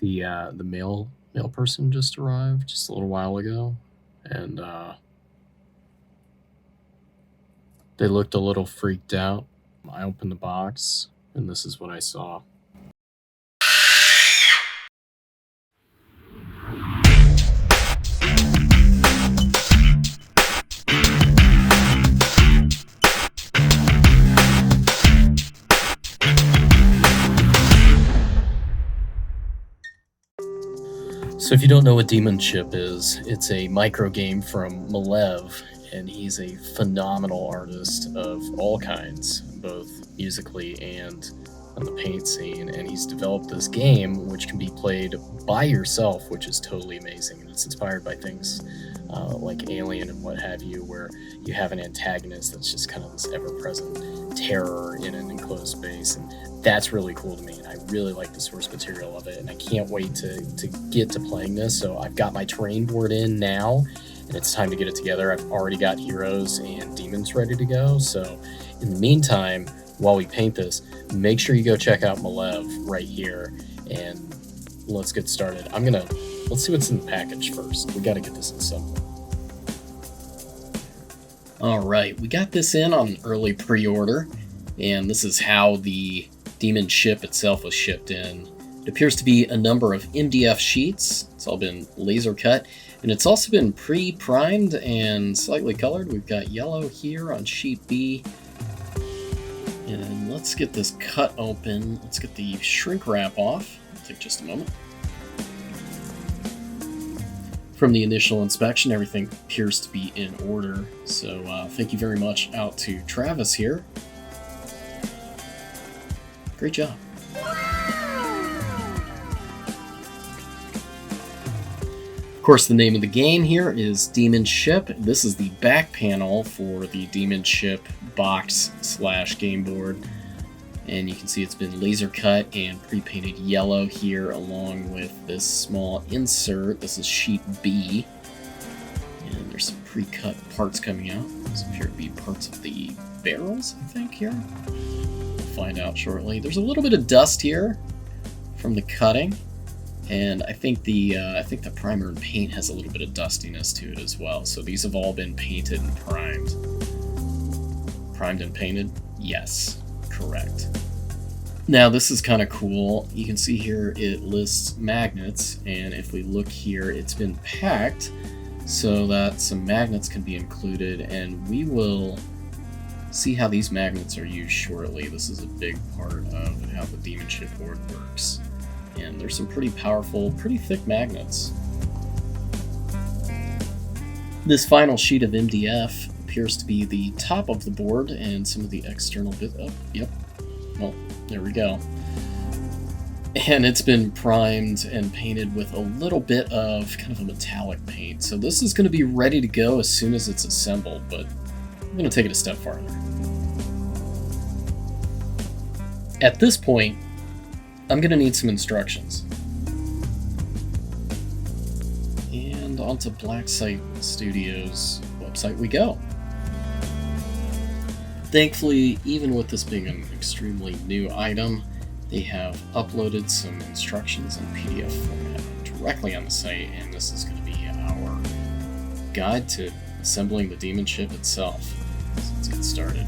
The male person just arrived just a little while ago, and they looked a little freaked out. I opened the box, and this is what I saw. So if you don't know what Demon Ship is, it's a micro game from Malev, and he's a phenomenal artist of all kinds, both musically and on the paint scene, and he's developed this game which can be played by yourself, which is totally amazing. And it's inspired by things like Alien and what have you, where you have an antagonist that's just kind of this ever-present terror in an enclosed space, and that's really cool to me, and I really like the source material of it, and I can't wait to get to playing this. So I've got my terrain board in now, and it's time to get it together. I've already got heroes and demons ready to go, so in the meantime, while we paint this, make sure you go check out Malev right here, and let's get started. Let's see what's in the package first. We got to get this assembled. All right, we got this in on an early pre-order, and this is how the Demon Ship itself was shipped in. It appears to be a number of MDF sheets. It's all been laser cut, and it's also been pre-primed and slightly colored. We've got yellow here on sheet B. And let's get this cut open. Let's get the shrink wrap off. It'll take just a moment. From the initial inspection, everything appears to be in order. So thank you very much out to Travis here. Great job. Of course, the name of the game here is Demon Ship. This is the back panel for the Demon Ship box/game board. And you can see it's been laser cut and pre-painted yellow here, along with this small insert. This is sheet B. And there's some pre-cut parts coming out. These appear to be parts of the barrels, I think, here. We'll find out shortly. There's a little bit of dust here from the cutting. And I think the primer and paint has a little bit of dustiness to it as well. So these have all been painted and primed. Primed and painted? Yes, correct. Now this is kind of cool. You can see here it lists magnets, and if we look here, it's been packed so that some magnets can be included, and we will see how these magnets are used shortly. This is a big part of how the Demon Ship board works. And there's some pretty powerful, pretty thick magnets. This final sheet of MDF appears to be the top of the board and some of the external bits. Oh, yep. Well, there we go. And it's been primed and painted with a little bit of kind of a metallic paint. So this is going to be ready to go as soon as it's assembled, but I'm going to take it a step farther. At this point, I'm going to need some instructions. And onto Blacksite Studios' website we go. Thankfully, even with this being an extremely new item, they have uploaded some instructions in PDF format directly on the site, and this is going to be our guide to assembling the Demon Ship itself. So let's get started.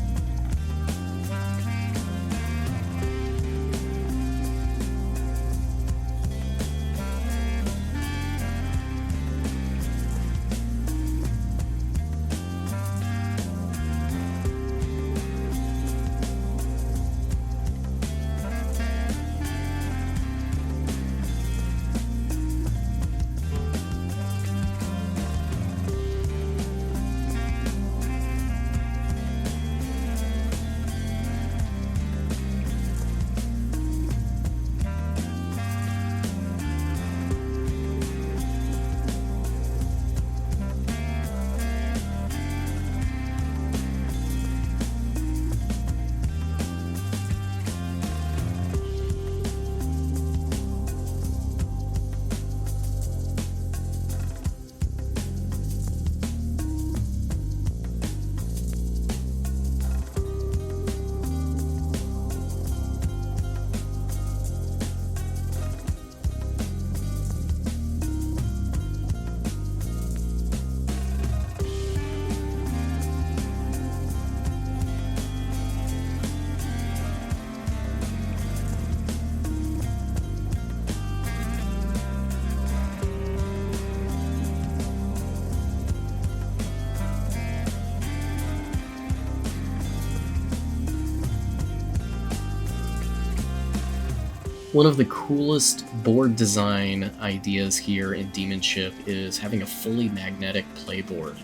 One of the coolest board design ideas here in Demon Ship is having a fully magnetic playboard.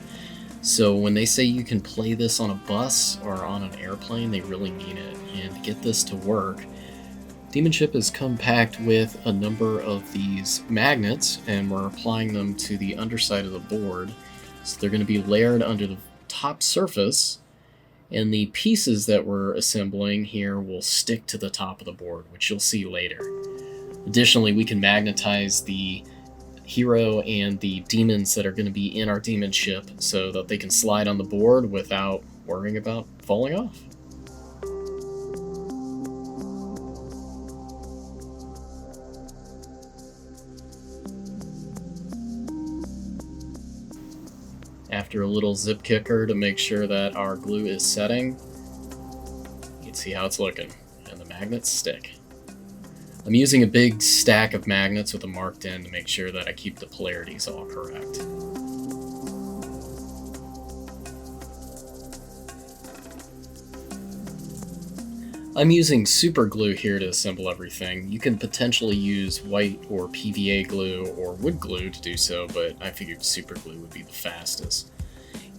So when they say you can play this on a bus or on an airplane, they really mean it. And to get this to work, Demon Ship has come packed with a number of these magnets, and we're applying them to the underside of the board. So they're going to be layered under the top surface, and the pieces that we're assembling here will stick to the top of the board, which you'll see later. Additionally, we can magnetize the hero and the demons that are going to be in our demon ship so that they can slide on the board without worrying about falling off. After a little zip kicker to make sure that our glue is setting, you can see how it's looking, and the magnets stick. I'm using a big stack of magnets with a marked end to make sure that I keep the polarities all correct. I'm using super glue here to assemble everything. You can potentially use white or PVA glue or wood glue to do so, but I figured super glue would be the fastest.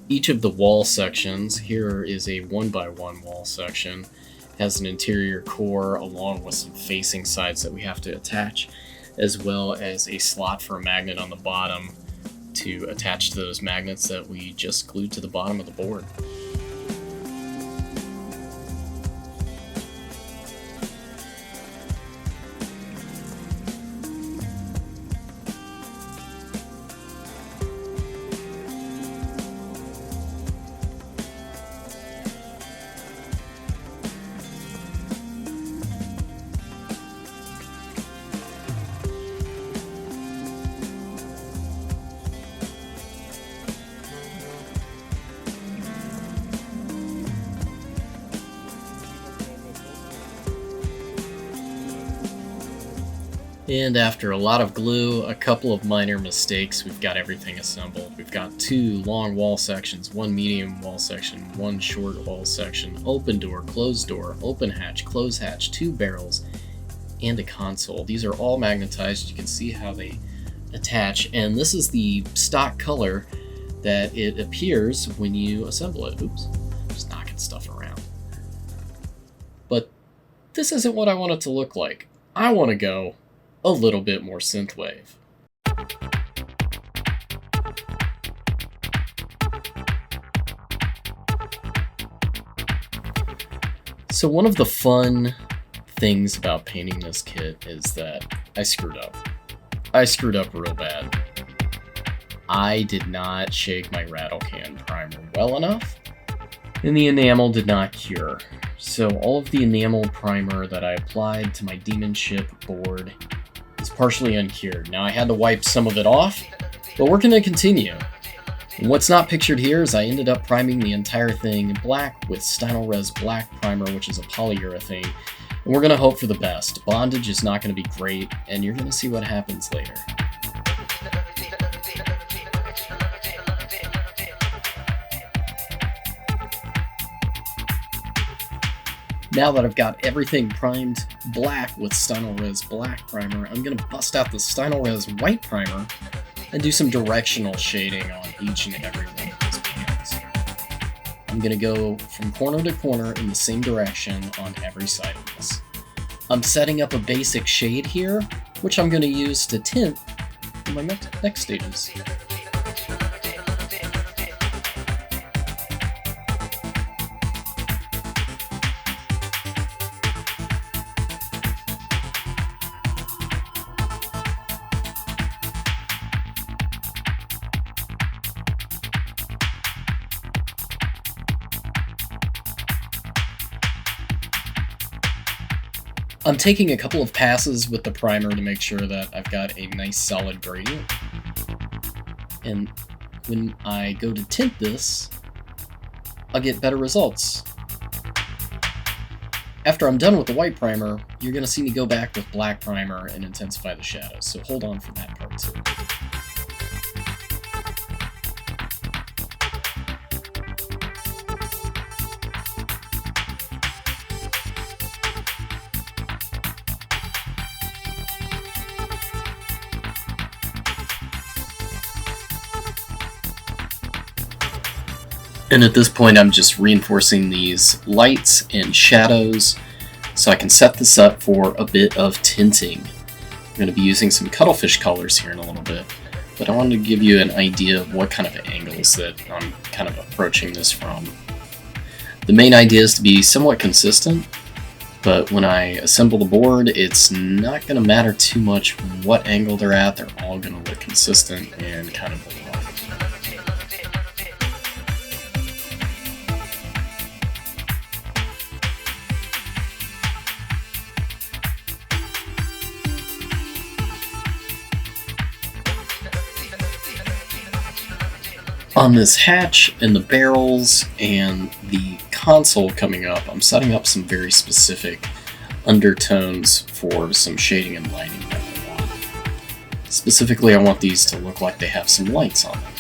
Each of the wall sections, here is a 1x1 wall section, has an interior core along with some facing sides that we have to attach, as well as a slot for a magnet on the bottom to attach to those magnets that we just glued to the bottom of the board. And after a lot of glue, a couple of minor mistakes, we've got everything assembled. We've got 2 long wall sections, 1 medium wall section, 1 short wall section, open door, open hatch, close hatch, 2 barrels, and a console. These are all magnetized. You can see how they attach, and this is the stock color that it appears when you assemble it. Oops, just knocking stuff around. But this isn't what I want it to look like. I want to go a little bit more synthwave. So one of the fun things about painting this kit is that I screwed up. I screwed up real bad. I did not shake my rattle can primer well enough, and the enamel did not cure. So all of the enamel primer that I applied to my Demon Ship board is partially uncured. Now I had to wipe some of it off, but we're going to continue. And what's not pictured here is I ended up priming the entire thing in black with Stynylrez black primer, which is a polyurethane, and we're going to hope for the best. Bondage is not going to be great, and you're going to see what happens later. Now that I've got everything primed black with Stynylrez black primer, I'm going to bust out the Stynylrez white primer and do some directional shading on each and every one of these pans. I'm going to go from corner to corner in the same direction on every side of this. I'm setting up a basic shade here, which I'm going to use to tint in my next stages. I'm taking a couple of passes with the primer to make sure that I've got a nice solid gradient. And when I go to tint this, I'll get better results. After I'm done with the white primer, you're going to see me go back with black primer and intensify the shadows, so hold on for that part too. And at this point I'm just reinforcing these lights and shadows so I can set this up for a bit of tinting. I'm going to be using some Cuttlefish colors here in a little bit, but I wanted to give you an idea of what kind of angles that I'm kind of approaching this from. The main idea is to be somewhat consistent, but when I assemble the board, it's not going to matter too much what angle they're at. They're all going to look consistent and kind of belong. On this hatch and the barrels and the console coming up, I'm setting up some very specific undertones for some shading and lighting that I want. Specifically, I want these to look like they have some lights on them.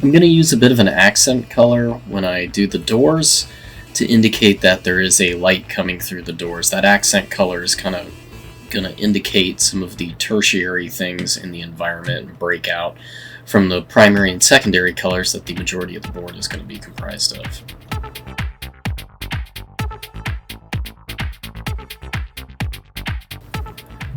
I'm going to use a bit of an accent color when I do the doors to indicate that there is a light coming through the doors. That accent color is kind of going to indicate some of the tertiary things in the environment and break out from the primary and secondary colors that the majority of the board is going to be comprised of.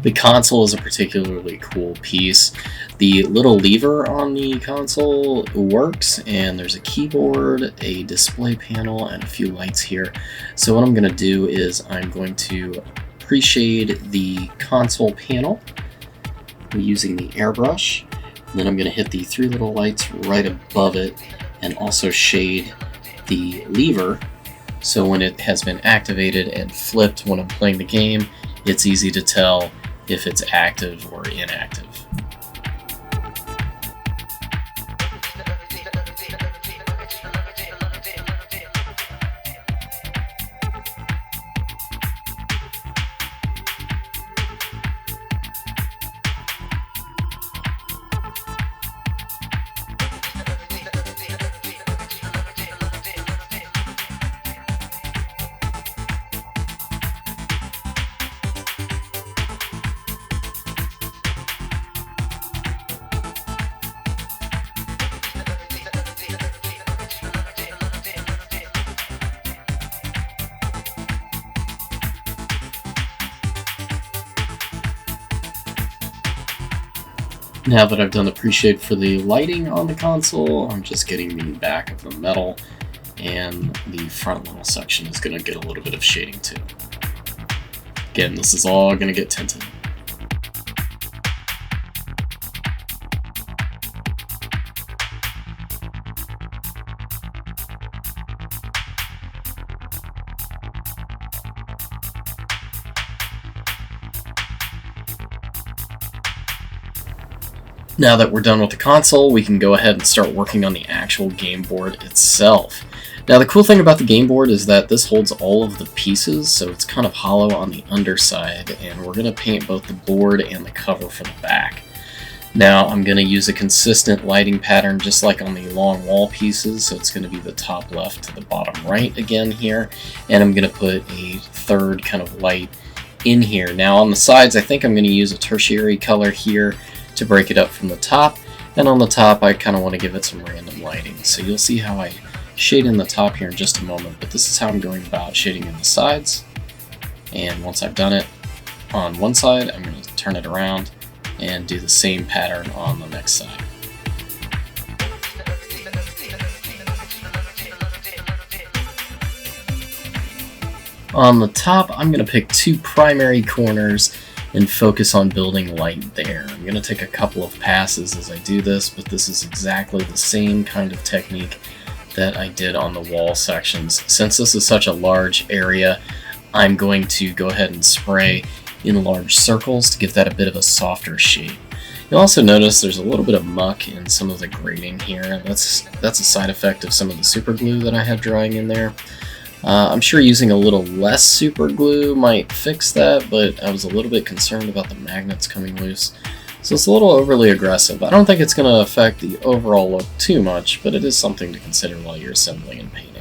The console is a particularly cool piece. The little lever on the console works, and there's a keyboard, a display panel, and a few lights here. So what I'm going to do is I'm going to pre-shade the console panel using the airbrush. And then I'm going to hit the three little lights right above it and also shade the lever. So when it has been activated and flipped when I'm playing the game, it's easy to tell if it's active or inactive. Now that I've done the pre-shade for the lighting on the console, I'm just getting the back of the metal, and the front little section is going to get a little bit of shading too. Again, this is all going to get tinted. Now that we're done with the console, we can go ahead and start working on the actual game board itself. Now the cool thing about the game board is that this holds all of the pieces, so it's kind of hollow on the underside, and we're going to paint both the board and the cover for the back. Now I'm going to use a consistent lighting pattern just like on the long wall pieces, so it's going to be the top left to the bottom right again here, and I'm going to put a third kind of light in here. Now on the sides, I think I'm going to use a tertiary color here to break it up from the top, and on the top I kind of want to give it some random lighting. So you'll see how I shade in the top here in just a moment, but this is how I'm going about shading in the sides. And once I've done it on one side, I'm going to turn it around and do the same pattern on the next side. On the top, I'm going to pick two primary corners and focus on building light there. I'm going to take a couple of passes as I do this, but this is exactly the same kind of technique that I did on the wall sections. Since this is such a large area, I'm going to go ahead and spray in large circles to give that a bit of a softer shade. You'll also notice there's a little bit of muck in some of the grading here. That's a side effect of some of the super glue that I have drying in there. I'm sure using a little less super glue might fix that, but I was a little bit concerned about the magnets coming loose, So it's a little overly aggressive. I don't think it's going to affect the overall look too much, but it is something to consider while you're assembling and painting.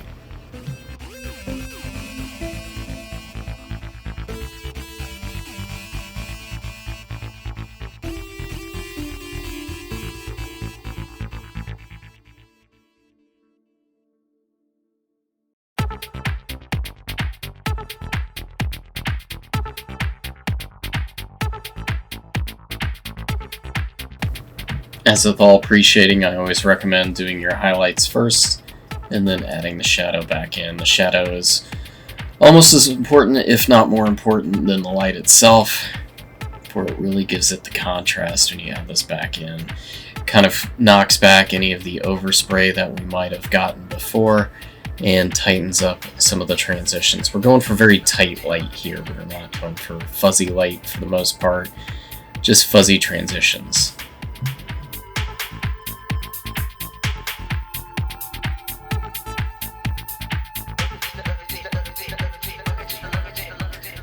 As with all pre-shading, I always recommend doing your highlights first and then adding the shadow back in. The shadow is almost as important, if not more important, than the light itself, for it really gives it the contrast when you have this back in. It kind of knocks back any of the overspray that we might have gotten before and tightens up some of the transitions. We're going for very tight light here. We're not going for fuzzy light for the most part, just fuzzy transitions.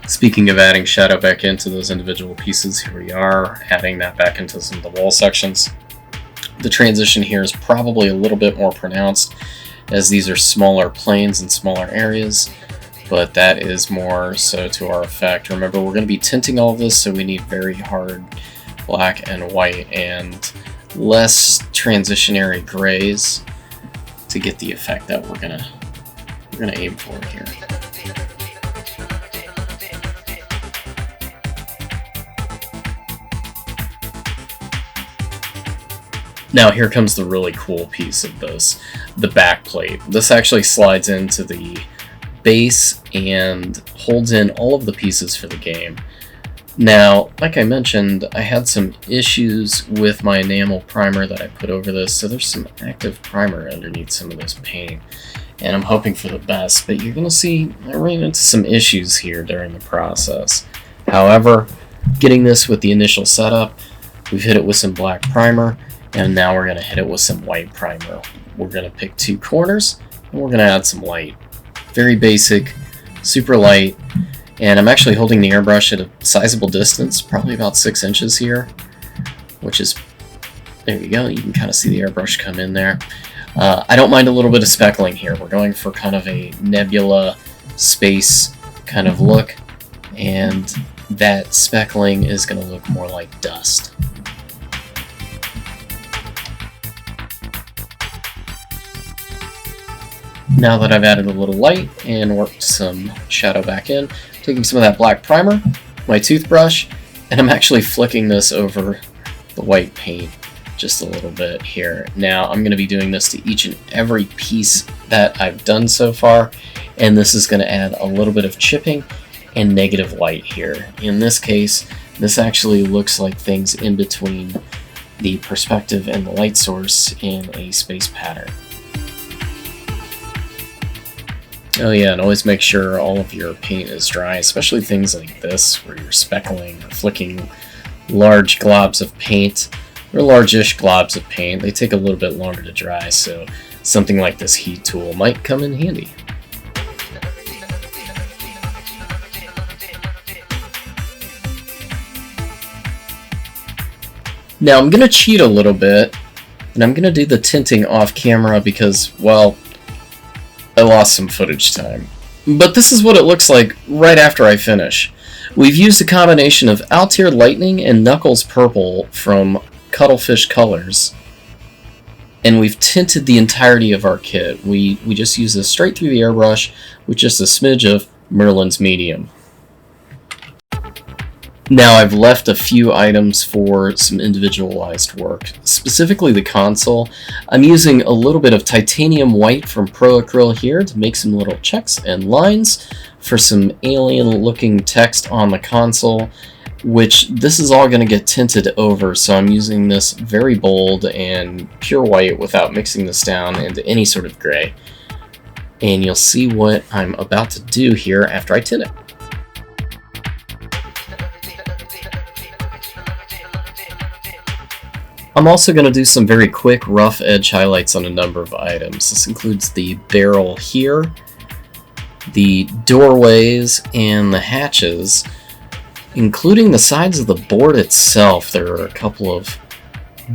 Speaking of adding shadow back into those individual pieces, here we are, adding that back into some of the wall sections. The transition here is probably a little bit more pronounced, as these are smaller planes and smaller areas, but that is more so to our effect. Remember, we're going to be tinting all of this, so we need very hard black and white and less transitionary grays to get the effect that we're gonna aim for here. Now here comes the really cool piece of this, the backplate. This actually slides into the base and holds in all of the pieces for the game. Now, like I mentioned, I had some issues with my enamel primer that I put over this, so there's some active primer underneath some of this paint, and I'm hoping for the best, but you're going to see I ran into some issues here during the process. However, getting this with the initial setup, we've hit it with some black primer, and now we're going to hit it with some white primer. We're going to pick two corners, and we're going to add some light. Very basic, super light, and I'm actually holding the airbrush at a sizable distance, probably about 6 inches here, which is, there you go, you can kind of see the airbrush come in there. I don't mind a little bit of speckling here. We're going for kind of a nebula space kind of look, and that speckling is going to look more like dust. Now that I've added a little light and worked some shadow back in, taking some of that black primer, my toothbrush, and I'm actually flicking this over the white paint just a little bit here. Now I'm going to be doing this to each and every piece that I've done so far, and this is going to add a little bit of chipping and negative light here. In this case, this actually looks like things in between the perspective and the light source in a space pattern. Oh yeah, and always make sure all of your paint is dry, especially things like this where you're speckling or flicking large globs of paint, or large-ish globs of paint. They take a little bit longer to dry, so something like this heat tool might come in handy. Now I'm going to cheat a little bit, and I'm going to do the tinting off camera because, well, I lost some footage time. But this is what it looks like right after I finish. We've used a combination of Altired Lightning and Knuckles Purple from Cuttlefish Colors, and we've tinted the entirety of our kit. We just use this straight through the airbrush with just a smidge of Merlin's Medium. Now I've left a few items for some individualized work, specifically the console. I'm using a little bit of titanium white from Pro Acryl here to make some little checks and lines for some alien looking text on the console, which this is all going to get tinted over, so I'm using this very bold and pure white without mixing this down into any sort of gray. And you'll see what I'm about to do here after I tint it. I'm also going to do some very quick rough edge highlights on a number of items. This includes the barrel here, the doorways, and the hatches. Including the sides of the board itself, there are a couple of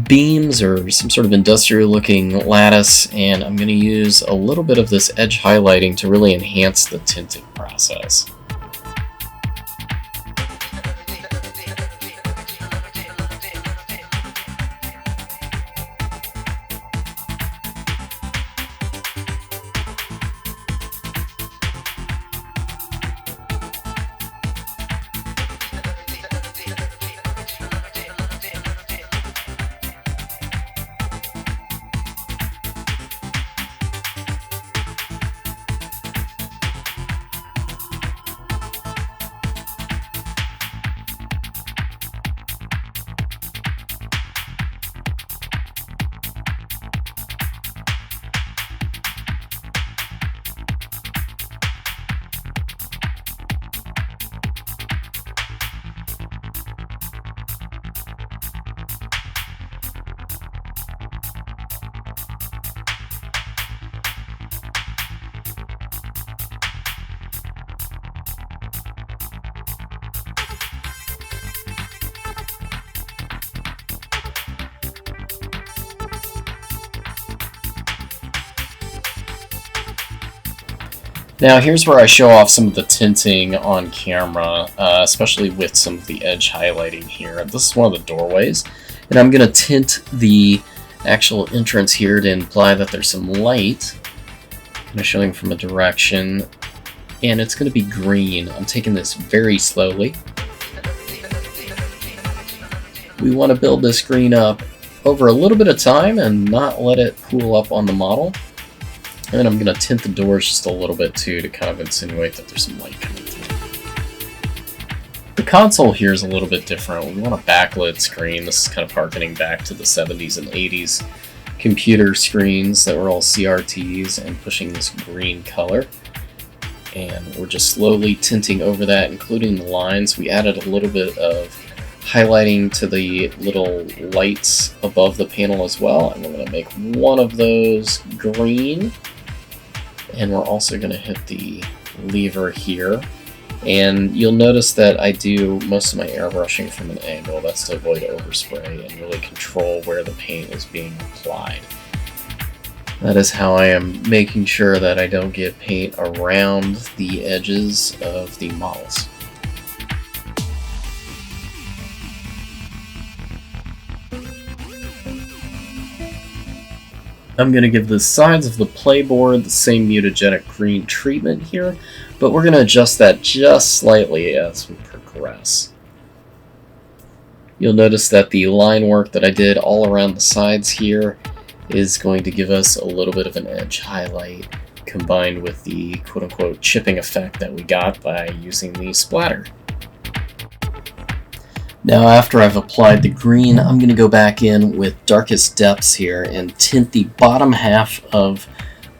beams or some sort of industrial looking lattice, and I'm going to use a little bit of this edge highlighting to really enhance the tinting process. Now here's where I show off some of the tinting on camera, especially with some of the edge highlighting here. This is one of the doorways, and I'm going to tint the actual entrance here to imply that there's some light. I'm showing from a direction, and it's going to be green. I'm taking this very slowly. We want to build this green up over a little bit of time and not let it pool up on the model. And then I'm going to tint the doors just a little bit too to kind of insinuate that there's some light coming through. The console here is a little bit different. We want a backlit screen. This is kind of harkening back to the 70s and 80s computer screens that were all CRTs and pushing this green color. And we're just slowly tinting over that, including the lines. We added a little bit of highlighting to the little lights above the panel as well. And we're going to make one of those green. And we're also going to hit the lever here. And you'll notice that I do most of my airbrushing from an angle. That's to avoid overspray and really control where the paint is being applied. That is how I am making sure that I don't get paint around the edges of the models. I'm going to give the sides of the playboard the same mutagenic green treatment here, but we're going to adjust that just slightly as we progress. You'll notice that the line work that I did all around the sides here is going to give us a little bit of an edge highlight combined with the quote-unquote chipping effect that we got by using the splatter. Now after I've applied the green, I'm going to go back in with darkest depths here and tint the bottom half of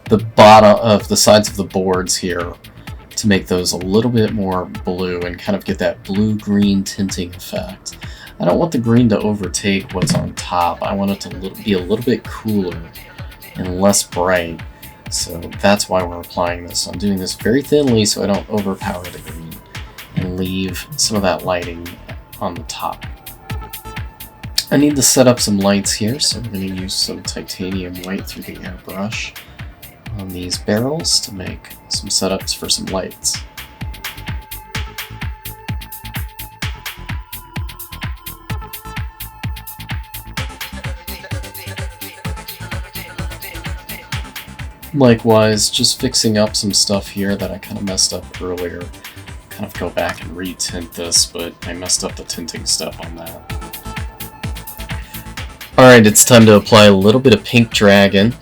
the sides of the boards here to make those a little bit more blue and kind of get that blue-green tinting effect. I don't want the green to overtake what's on top. I want it to be a little bit cooler and less bright. So that's why we're applying this. I'm doing this very thinly so I don't overpower the green and leave some of that lighting on the top. I need to set up some lights here, so I'm going to use some titanium white through the airbrush on these barrels to make some setups for some lights. Likewise, just fixing up some stuff here that I kind of messed up earlier. Kind of go back and retint this, but I messed up the tinting step on that. Alright, it's time to apply a little bit of Pink Dragon,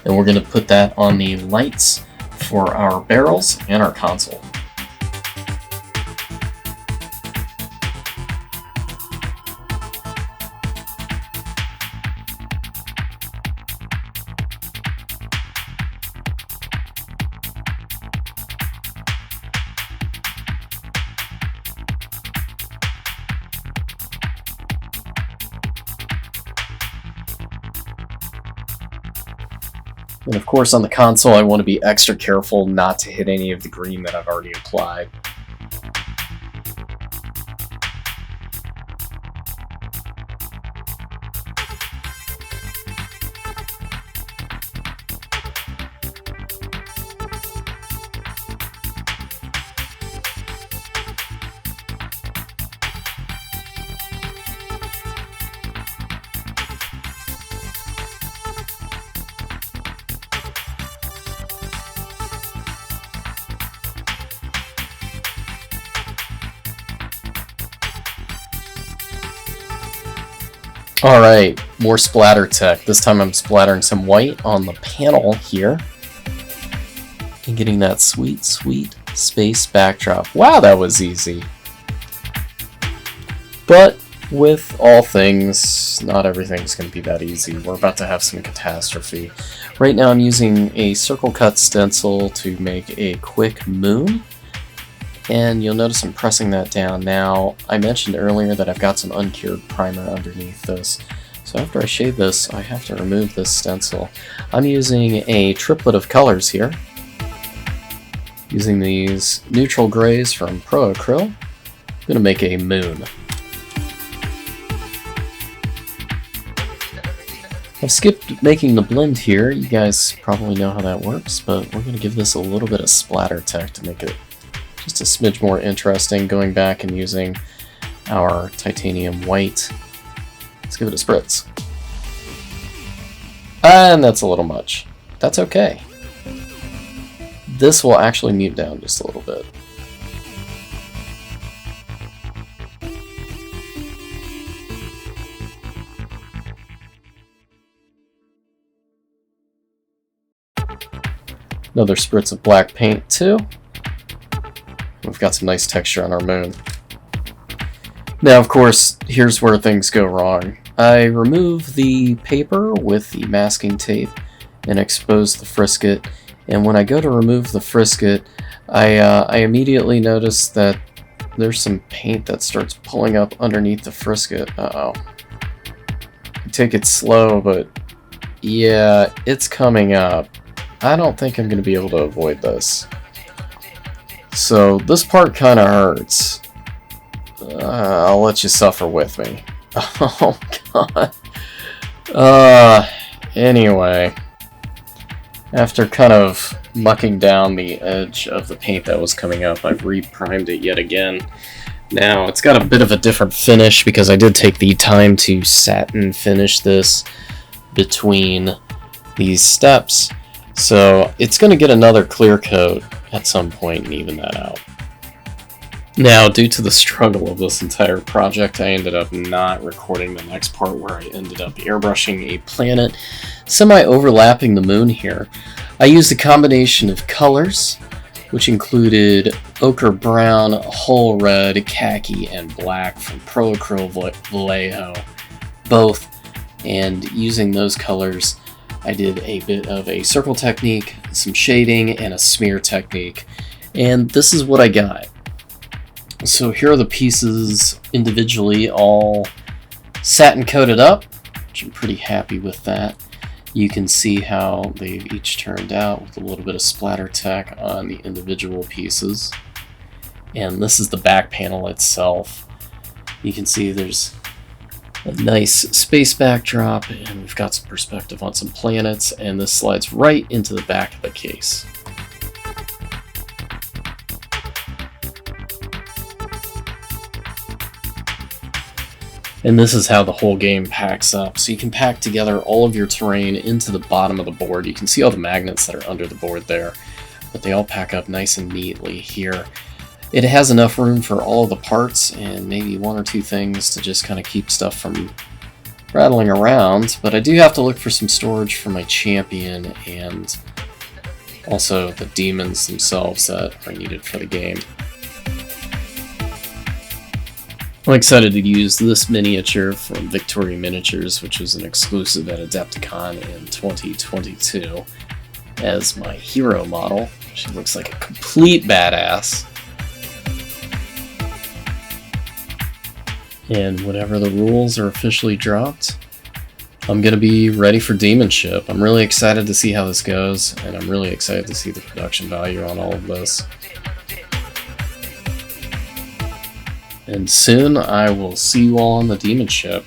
and we're going to put that on the lights for our barrels and our console. And of course on the console I want to be extra careful not to hit any of the green that I've already applied. Alright, more splatter tech. This time I'm splattering some white on the panel here. And getting that sweet, sweet space backdrop. Wow, that was easy. But with all things, not everything's going to be that easy. We're about to have some catastrophe. Right now I'm using a circle cut stencil to make a quick moon. And you'll notice I'm pressing that down now. I mentioned earlier that I've got some uncured primer underneath this. So after I shade this, I have to remove this stencil. I'm using a triplet of colors here. Using these neutral grays from Pro Acryl. I'm going to make a moon. I've skipped making the blend here. You guys probably know how that works, but we're going to give this a little bit of splatter tech to make it just a smidge more interesting, going back and using our titanium white. Let's give it a spritz. And that's a little much. That's okay. This will actually mute down just a little bit. Another spritz of black paint too. We've got some nice texture on our moon. Now, of course, here's where things go wrong. I remove the paper with the masking tape and expose the frisket, and when I go to remove the frisket, I immediately notice that there's some paint that starts pulling up underneath the frisket. Uh-oh. I take it slow, but yeah, it's coming up. I don't think I'm going to be able to avoid this. So this part kind of hurts. I'll let you suffer with me. Oh god. Anyway. After kind of mucking down the edge of the paint that was coming up, I've re-primed it yet again. Now, it's got a bit of a different finish because I did take the time to satin finish this between these steps. So it's going to get another clear coat at some point and even that out. Now, due to the struggle of this entire project, I ended up not recording the next part where I ended up airbrushing a planet, semi-overlapping the moon here. I used a combination of colors, which included ochre brown, whole red, khaki, and black from Pro Acryl Vallejo, both. And using those colors, I did a bit of a circle technique, some shading, and a smear technique. And this is what I got. So here are the pieces individually all satin coated up, which I'm pretty happy with that. You can see how they've each turned out with a little bit of splatter tech on the individual pieces. And this is the back panel itself. You can see there's a nice space backdrop, and we've got some perspective on some planets, and this slides right into the back of the case. And this is how the whole game packs up. So you can pack together all of your terrain into the bottom of the board. You can see all the magnets that are under the board there, but they all pack up nice and neatly here. It has enough room for all of the parts and maybe one or two things to just kind of keep stuff from rattling around, but I do have to look for some storage for my champion and also the demons themselves that are needed for the game. I'm excited to use this miniature from Victoria Miniatures, which was an exclusive at Adepticon in 2022, as my hero model. She looks like a complete badass. And whenever the rules are officially dropped, I'm going to be ready for Demon Ship. I'm really excited to see how this goes, and I'm really excited to see the production value on all of this. And soon I will see you all on the Demon Ship.